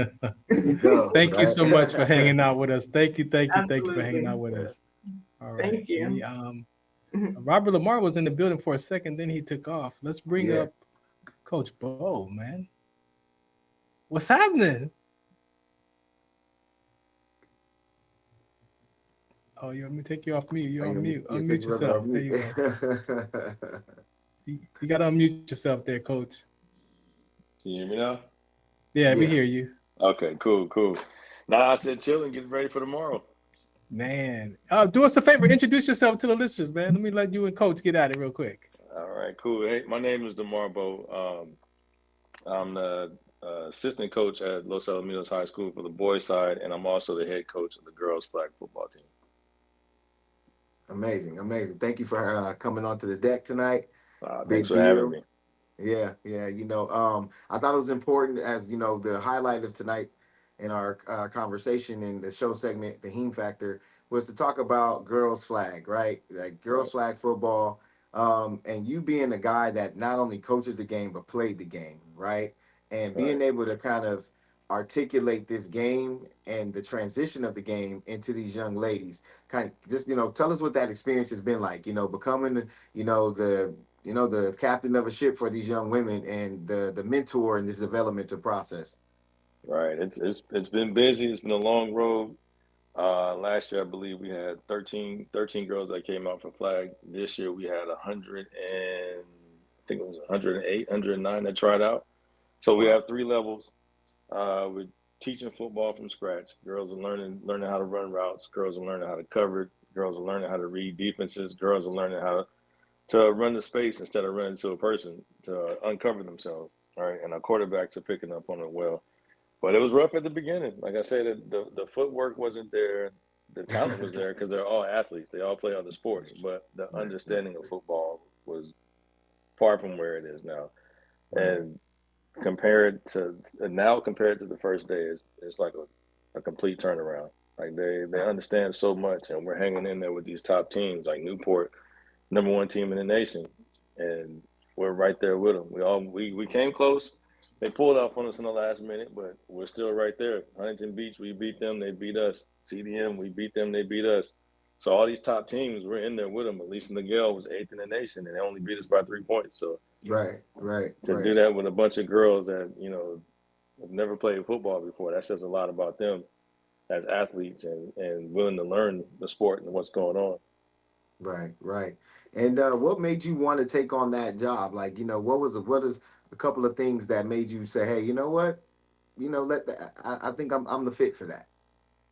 Thank you so much for hanging out with us. Thank you for hanging out with us. All right. Thank you. Robert Lamar was in the building for a second, then he took off. Let's bring up Coach Bo, man. What's happening? Oh, you want me to take you off mute? You're on mute. Unmute yourself. There you go. You got to unmute yourself there, Coach. Can you hear me now? Yeah, we hear you. Okay, cool. Now I said chilling, getting ready for tomorrow. Man, do us a favor. Introduce yourself to the listeners, man. Let me let you and Coach get at it real quick. All right, cool. Hey, my name is DeMar Bo. I'm the assistant coach at Los Alamitos High School for the boys side, and I'm also the head coach of the girls flag football team. Amazing. Thank you for coming onto the deck tonight. Thanks for having me. Yeah. I thought it was important, as the highlight of tonight in our conversation in the show segment, the Heme Factor, was to talk about girls flag, right? Like girls flag football, and you being a guy that not only coaches the game but played the game, right? And being able to kind of articulate this game and the transition of the game into these young ladies, kind of just tell us what that experience has been like. Becoming the captain of a ship for these young women and the mentor in this developmental process. Right. It's been busy. It's been a long road. Last year, I believe we had 13 girls that came out for flag. This year, we had 108, 109 that tried out. So we have 3 levels. We're teaching football from scratch. Girls are learning how to run routes. Girls are learning how to cover. Girls are learning how to read defenses. Girls are learning how to run the space instead of running to a person to uncover themselves. All right, and our quarterbacks are picking up on it well. But it was rough at the beginning. Like I said, the footwork wasn't there. The talent was there because they're all athletes. They all play other sports. But the understanding of football was far from where it is now. And compared to the first day, it's like a complete turnaround. Like they understand so much, and we're hanging in there with these top teams like Newport, #1 team in the nation, and we're right there with them. We came close. They pulled off on us in the last minute, but we're still right there. Huntington Beach, we beat them, they beat us. CDM, we beat them, they beat us. So all these top teams, we're in there with them. At least Miguel was 8th in the nation, and they only beat us by 3 points. So to do that with a bunch of girls that have never played football before, that says a lot about them as athletes and willing to learn the sport and what's going on. Right. And what made you want to take on that job? Like, what is a couple of things that made you say, hey, you know what? I think I'm the fit for that.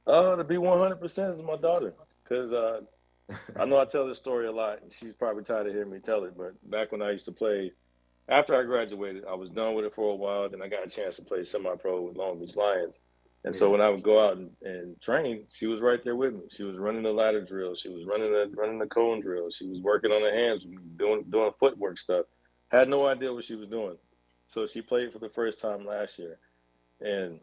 To be 100% is my daughter, because I know I tell this story a lot, and she's probably tired of hearing me tell it. But back when I used to play, after I graduated, I was done with it for a while. Then I got a chance to play semi-pro with Long Beach Lions. And so when I would go out and train, she was right there with me. She was running the ladder drill. She was running the cone drill. She was working on her hands, doing footwork stuff. Had no idea what she was doing. So she played for the first time last year, and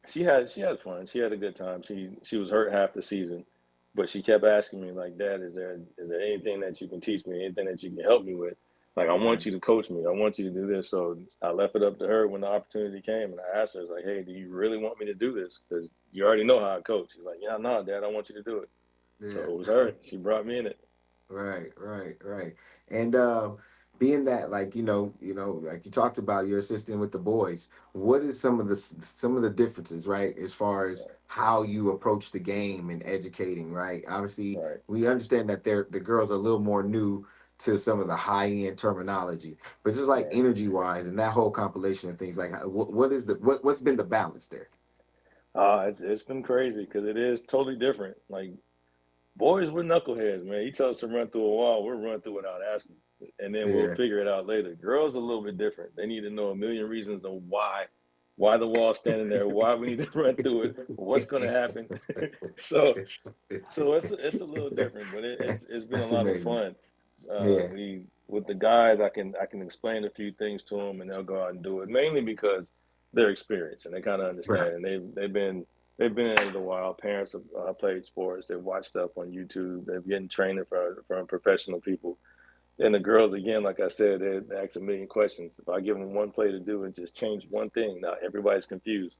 she had fun. She had a good time. She was hurt half the season, but she kept asking me, like, Dad, is there anything that you can teach me, anything that you can help me with? Like, I want you to coach me. I want you to do this. So I left it up to her when the opportunity came, and I asked her, I was like, hey, do you really want me to do this? Because you already know how I coach. She's like, yeah, no, Dad, I want you to do it. Yeah. So it was her. She brought me in it. Right. And being that, like, like you talked about, your assistant with the boys, what is some of the differences, right, as far as how you approach the game and educating, right? Obviously, we understand that the girls are a little more new to some of the high-end terminology, but just like energy-wise and that whole compilation of things, like what's been the balance there? It's been crazy because it is totally different. Like, boys, we're knuckleheads, man. You tell us to run through a wall, we'll run through without asking, and then we'll figure it out later. Girls are a little bit different. They need to know a million reasons of why the wall's standing there, why we need to run through it, what's going to happen. so it's a little different, but it's been a lot of fun. With the guys, I can explain a few things to them, and they'll go out and do it. Mainly because they're experienced and they kind of understand. And they've been in it a while. Parents have played sports. They've watched stuff on YouTube. They're getting training from professional people. And the girls, again, like I said, they ask a million questions. If I give them one play to do and just change one thing, now everybody's confused.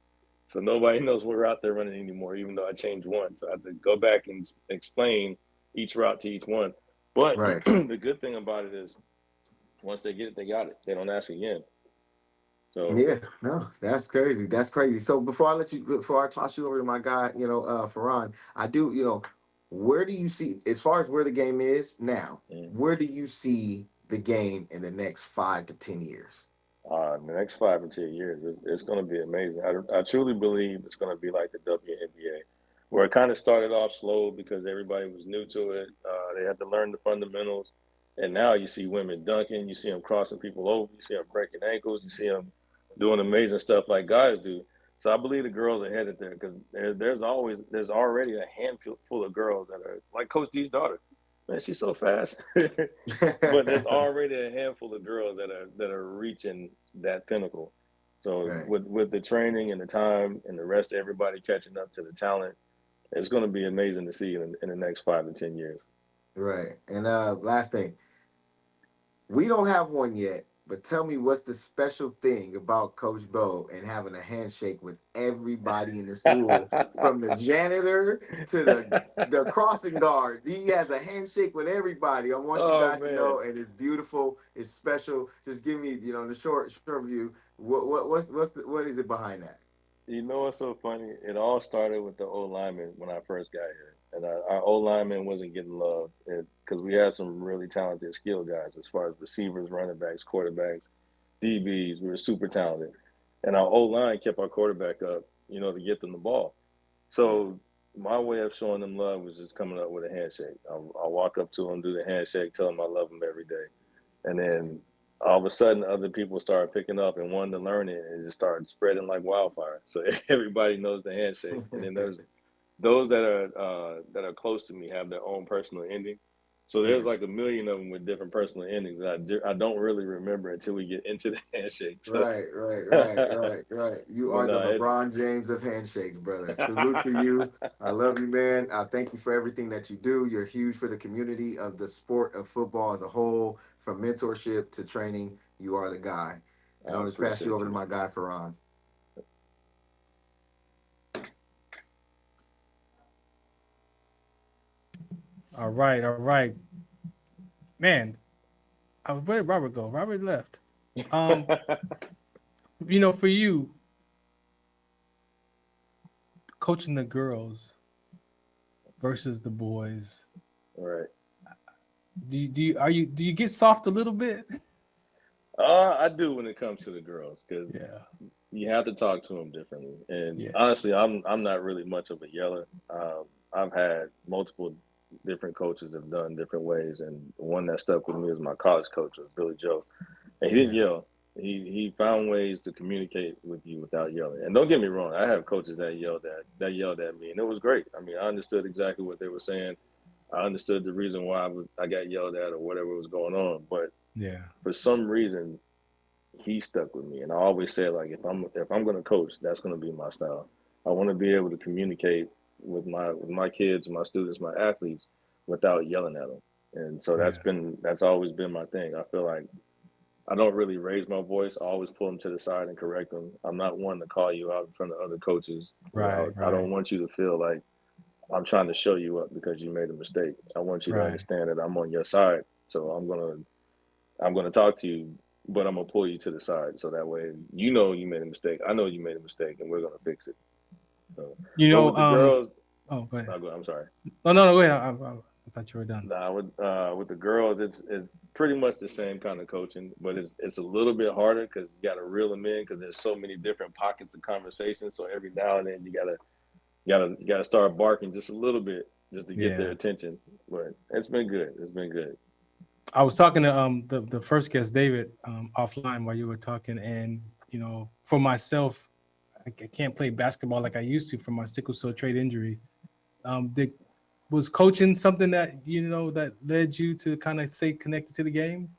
So nobody knows we're out there running anymore, even though I changed one. So I have to go back and explain each route to each one. But the good thing about it is once they get it, they got it. They don't ask again. So no, that's crazy. So before I toss you over to my guy, Farron, I do, where do you see, as far as where the game is now, where do you see the game in the next 5 to 10 years? In the next 5 to 10 years, it's going to be amazing. I truly believe it's going to be like the WNBA, where it kind of started off slow because everybody was new to it. They had to learn the fundamentals. And now you see women dunking, you see them crossing people over, you see them breaking ankles, you see them doing amazing stuff like guys do. So I believe the girls are headed there because there's already a handful of girls that are like Coach D's daughter. Man, she's so fast. But there's already a handful of girls that are reaching that pinnacle. So with the training and the time and the rest of everybody catching up to the talent, it's going to be amazing to see in the next 5 to 10 years. Right. And last thing, we don't have one yet, but tell me what's the special thing about Coach Bo and having a handshake with everybody in the school, from the janitor to the crossing guard. He has a handshake with everybody. I want you guys to know, and it's beautiful. It's special. Just give me, the short view. What is it behind that? You know what's so funny? It all started with the O-lineman when I first got here. And our O-lineman wasn't getting love because we had some really talented skill guys as far as receivers, running backs, quarterbacks, DBs. We were super talented. And our O-line kept our quarterback up, to get them the ball. So my way of showing them love was just coming up with a handshake. I'll walk up to them, do the handshake, tell them I love them every day. And then all of a sudden, other people started picking up and wanting to learn it, and it just started spreading like wildfire. So everybody knows the handshake. And then there's those that are close to me have their own personal ending. So there's like a million of them with different personal endings that I don't really remember until we get into the handshake. So. Right. You are the LeBron James of handshakes, brother. Salute to you. I love you, man. I thank you for everything that you do. You're huge for the community of the sport of football as a whole, from mentorship to training. You are the guy. And I'll just pass you over to my guy, Farron. All right. Man, where did Robert go? Robert left. For you, coaching the girls versus the boys. Right. Do you get soft a little bit? I do when it comes to the girls, because you have to talk to them differently. And honestly, I'm not really much of a yeller. I've had multiple different coaches have done different ways, and the one that stuck with me is my college coach, was Billy Joe. And he didn't yell. He found ways to communicate with you without yelling. And don't get me wrong, I have coaches that yelled at me, and it was great. I mean, I understood exactly what they were saying. I understood the reason why I got yelled at or whatever was going on. But for some reason, he stuck with me. And I always said, like, if I'm going to coach, that's going to be my style. I want to be able to communicate with my kids, my students, my athletes, without yelling at them. And so that's always been my thing. I feel like I don't really raise my voice. I always pull them to the side and correct them. I'm not one to call you out in front of other coaches. Right. I don't want you to feel like I'm trying to show you up because you made a mistake. I want you to understand that I'm on your side. So I'm gonna talk to you, but I'm gonna pull you to the side, so that way you know you made a mistake. I know you made a mistake, and we're gonna fix it. So, with the girls. Oh, go ahead. I'm sorry. No, go ahead. I thought you were done. Nah, with the girls, it's pretty much the same kind of coaching, but it's a little bit harder because you got to reel them in, because there's so many different pockets of conversation. So every now and then you gotta start barking just a little bit just to get their attention. But it's been good. I was talking to the first guest, David, offline while you were talking, and for myself, I can't play basketball like I used to from my sickle cell trait injury. Was coaching something that that led you to kind of stay connected to the game?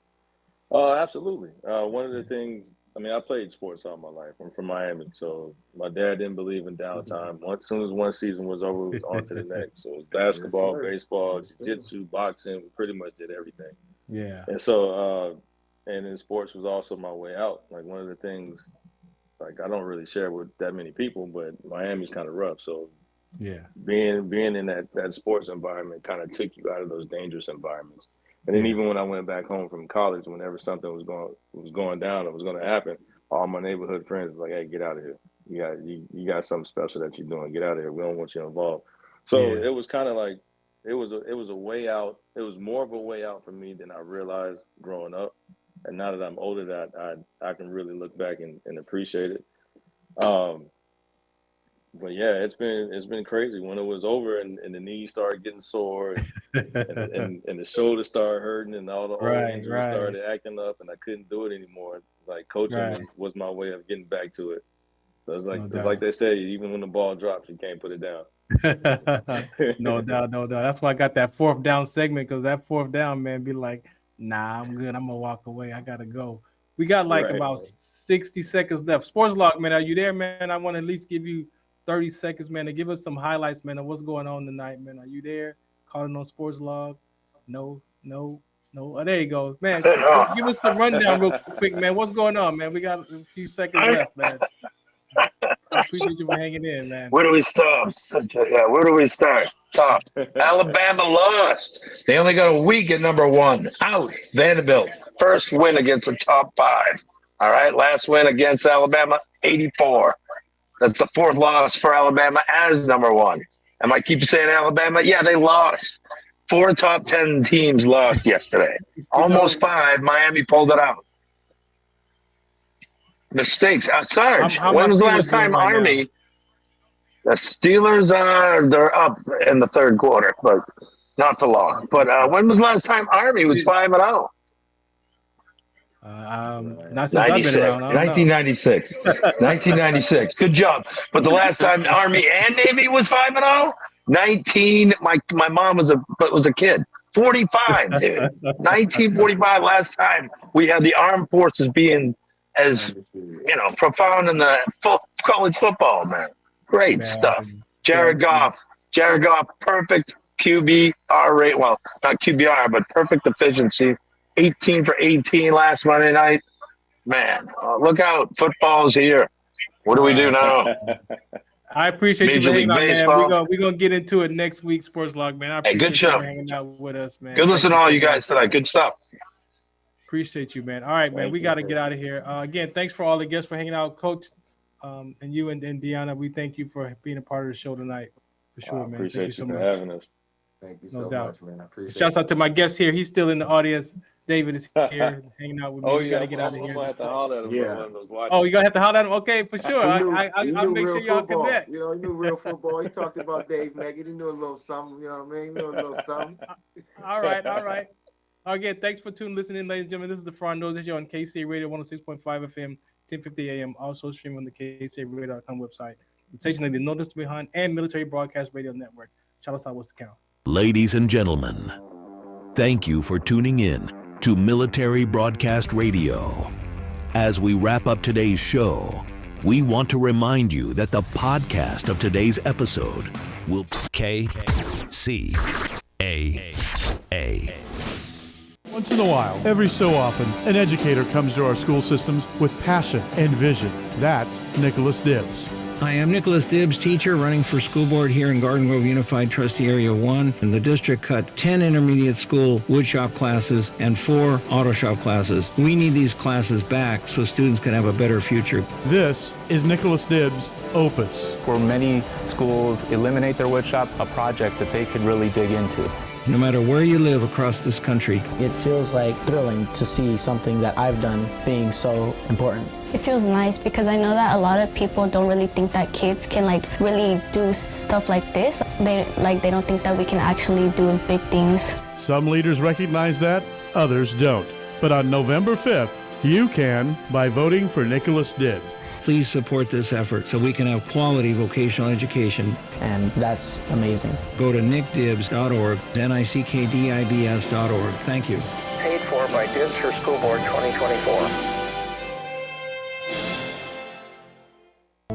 Absolutely. One of the things, I mean, I played sports all my life. I'm from Miami, so my dad didn't believe in downtime. As soon as one season was over, it was on to the next. So it was basketball, baseball, jiu-jitsu, boxing. We pretty much did everything. Yeah. And so, and then sports was also my way out. Like, one of the things, like, I don't really share with that many people, but Miami's kind of rough. So being in that sports environment kind of took you out of those dangerous environments. And then even when I went back home from college, whenever something was going down or was going to happen, all my neighborhood friends were like, "Hey, get out of here! You got something special that you're doing. Get out of here. We don't want you involved." So it was kind of like it was a way out. It was more of a way out for me than I realized growing up. And now that I'm older, that I can really look back and appreciate it. But yeah, it's been crazy. When it was over and the knees started getting sore and the shoulders started hurting and all the old injuries started acting up and I couldn't do it anymore. Like, coaching was my way of getting back to it. So it's like they say, even when the ball drops, you can't put it down. No doubt. That's why I got that fourth down segment, because that fourth down, man, be like, nah, I'm good. I'm gonna walk away. I gotta go. We got about 60 seconds left. Sports Log, man, are you there, man? I want to at least give you 30 seconds, man, to give us some highlights, man, of what's going on tonight, man. Are you there? Calling on Sports Log? No. Oh, there you go, man. Give us the rundown real quick, man. What's going on, man? We got a few seconds left, man. I appreciate you for hanging in, man. Where do we start? Where do we start? Top. Alabama lost. They only got a week at number 1. Out. Vanderbilt. First win against the top 5. All right. Last win against Alabama, 84. That's the 4th loss for Alabama as number 1. Am I keep saying Alabama? Yeah, they lost. 4 top 10 teams lost yesterday. Almost 5. Miami pulled it out. Mistakes. Sarge, when was the last time Army? The Steelers they're up in the third quarter, but not for long. But when was the last time Army was 5-0? Not since I've been around. I don't 1996. 1996. Good job. But the last time Army and Navy was 5-0, My mom was a kid. 45, dude. 1945. Last time we had the armed forces being as profound in the college football, man. Great stuff. Jared Goff, perfect QBR rate. Well, not QBR, but perfect efficiency. 18 for 18 last Monday night. Man, look out. Football's here. What do we do now? I appreciate Major you for hanging out, League man. Baseball. We're gonna get into it next week, Sports Log, man. I appreciate Good show. you hanging out with us, man. Good listening to all you guys tonight. Good stuff. Appreciate you, man. All right, man. We got to get out of here. Again, thanks for all the guests for hanging out, Coach, and you and Deanna. We thank you for being a part of the show tonight, for sure, man. Appreciate Thank you so you for much. having us. Thank you No so doubt. much, man. I appreciate Shouts it. out to my guest here. He's still in the audience. David is here hanging out with me. Oh, We yeah. got to get out of I'm here. gonna have to holler at him. Yeah. One of those watching. Oh, you're going to have to holler at him? Okay, for sure. He knew I'll make real sure y'all football. connect. You know, he knew real football. He talked about Dave Meggett. He knew a little something. You know what I mean? He knew a little something. All right. Again, thanks for listening, ladies and gentlemen. This is the Farron Dozier Show on KCA Radio 106.5 FM, 1050 AM. Also streaming on the KCARadio.com website. The station that is noticed behind and Military Broadcast Radio Network. Shout us out, what's the count? Ladies and gentlemen, thank you for tuning in to Military Broadcast Radio. As we wrap up today's show, we want to remind you that the podcast of today's episode will KCAA. Once in a while, every so often, an educator comes to our school systems with passion and vision. That's Nicholas Dibbs. Hi, I'm Nicholas Dibbs, teacher running for school board here in Garden Grove Unified Trustee Area 1, and the district cut 10 intermediate school woodshop classes and 4 auto shop classes. We need these classes back so students can have a better future. This is Nicholas Dibbs' Opus. Where many schools eliminate their wood shops, a project that they could really dig into. No matter where you live across this country, it feels like thrilling to see something that I've done being so important. It feels nice because I know that a lot of people don't really think that kids can really do stuff like this. They don't think that we can actually do big things. Some leaders recognize that, others don't. But on November 5th, you can by voting for Nicholas Dibbs. Please support this effort so we can have quality vocational education. And that's amazing. Go to nickdibbs.org, nickdibs.org. Thank you. Paid for by Dibbs for School Board 2024.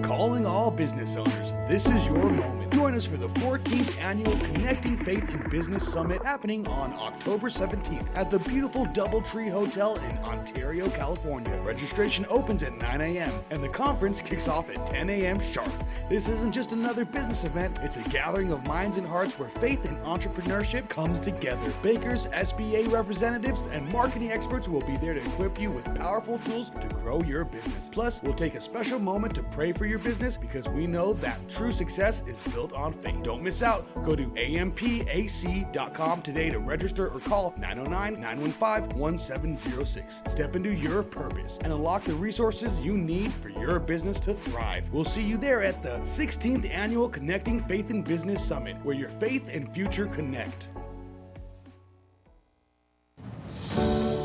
Calling all business owners, this is your moment. Join us for the 14th annual Connecting Faith in Business Summit happening on October 17th at the beautiful Doubletree Hotel in Ontario, California. Registration opens at 9 a.m. and the conference kicks off at 10 a.m. sharp. This isn't just another business event, it's a gathering of minds and hearts where faith and entrepreneurship comes together. Bakers, SBA representatives, and marketing experts will be there to equip you with powerful tools to grow your business. Plus, we'll take a special moment to pray for your business because we know that true success is built on faith. Don't miss out. Go to ampac.com today to register or call 909-915-1706. Step into your purpose and unlock the resources you need for your business to thrive. We'll see you there at the 16th annual Connecting Faith in Business Summit, where your faith and future connect.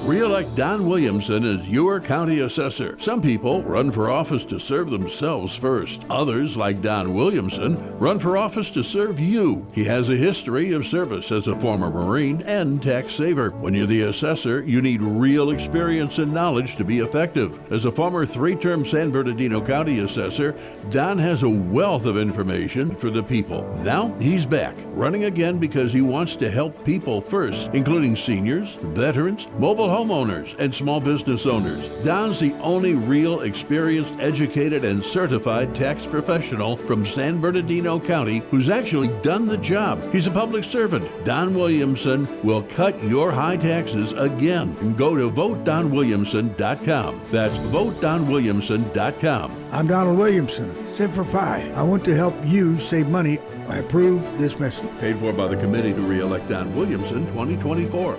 Re-elect Don Williamson as your county assessor. Some people run for office to serve themselves first. Others, like Don Williamson, run for office to serve you. He has a history of service as a former Marine and tax saver. When you're the assessor, you need real experience and knowledge to be effective. As a former 3-term San Bernardino County assessor, Don has a wealth of information for the people. Now he's back, running again because he wants to help people first, including seniors, veterans, mobile homeowners, and small business owners. Don's the only real experienced, educated, and certified tax professional from San Bernardino County who's actually done the job. He's a public servant. Don Williamson will cut your high taxes again. Go to VoteDonWilliamson.com. That's VoteDonWilliamson.com. I'm Donald Williamson, Semper Fi. I want to help you save money. I approve this message. Paid for by the committee to re-elect Don Williamson 2024.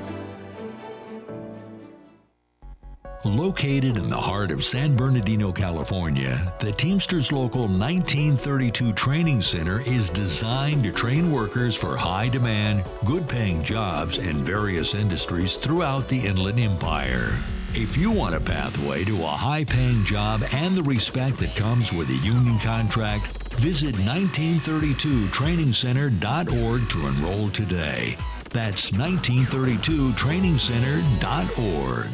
Located in the heart of San Bernardino, California, the Teamsters Local 1932 Training Center is designed to train workers for high-demand, good-paying jobs in various industries throughout the Inland Empire. If you want a pathway to a high-paying job and the respect that comes with a union contract, visit 1932trainingcenter.org to enroll today. That's 1932trainingcenter.org.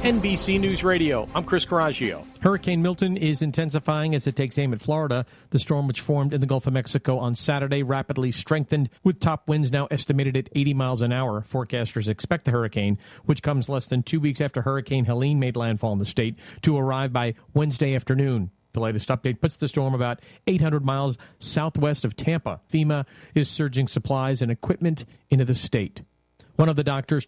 NBC News Radio, I'm Chris Coraggio. Hurricane Milton is intensifying as it takes aim at Florida. The storm, which formed in the Gulf of Mexico on Saturday, rapidly strengthened with top winds now estimated at 80 miles an hour. Forecasters expect the hurricane, which comes less than 2 weeks after Hurricane Helene made landfall in the state, to arrive by Wednesday afternoon. The latest update puts the storm about 800 miles southwest of Tampa. FEMA is surging supplies and equipment into the state. One of the doctors